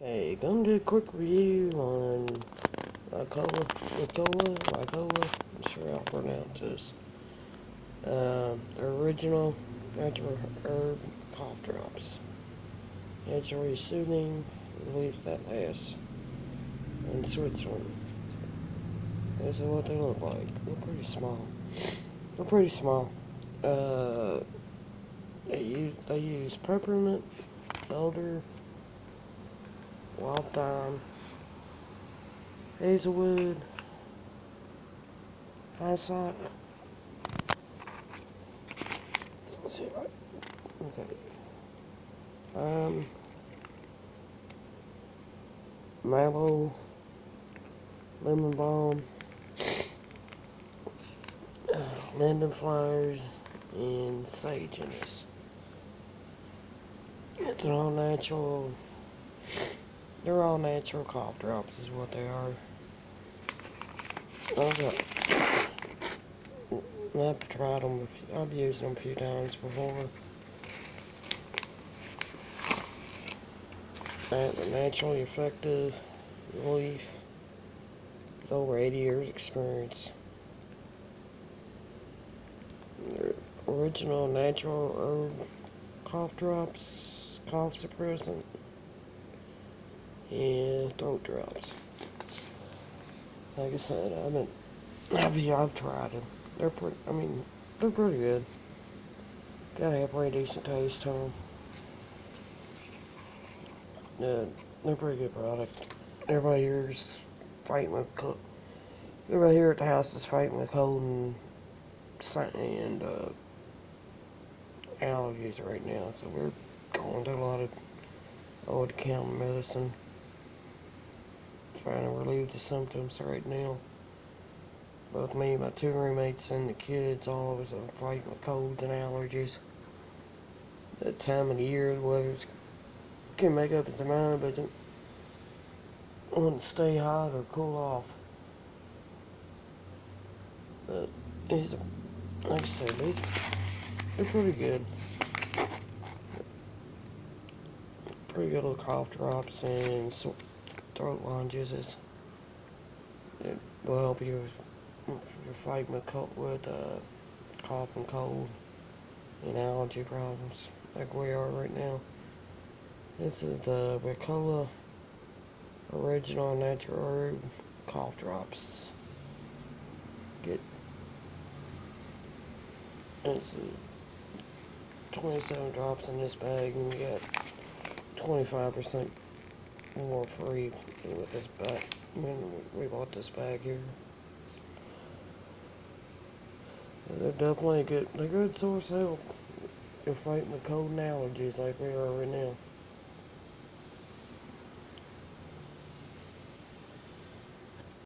Hey, gonna do a quick review on Ricola, I'm sure I'll pronounce this. Original natural herb cough drops. Naturally soothing, relief that lasts. In Switzerland. This is what they look like. They're pretty small. They're pretty small. They use peppermint, elder, wild thyme, hazelwood, hyssop. Let's see. Okay. Mallow, lemon balm, linden flowers, and sage in this. It's an all natural. They're all natural cough drops, is what they are. I've tried them. I've used them a few times before. They're naturally effective relief with over 80 years experience. They're original natural herb cough drops, cough suppressant, and throat drops. Like I said, I've tried them. They're pretty good. Gotta have a pretty decent taste to them. They're pretty good product. Everybody here is fighting with everybody here at the house is fighting with cold and allergies right now. So we're going to a lot of over-the-counter medicine, trying to relieve the symptoms right now. Both me, my two roommates, and the kids, all of us are fighting with colds and allergies. That time of the year, the weather can make up its mind, but it won't stay hot or cool off. But like I said, they're pretty good. Pretty good little cough drops and throat lozenges. It will help you if you're fighting with cough and cold and allergy problems like we are right now. This is the Ricola Original Natural Herb Cough Drops. It's 27 drops in this bag, and you get 25% more free with this bag when we bought this bag here. They're definitely a good source of help. You're fighting with cold and allergies like we are right now.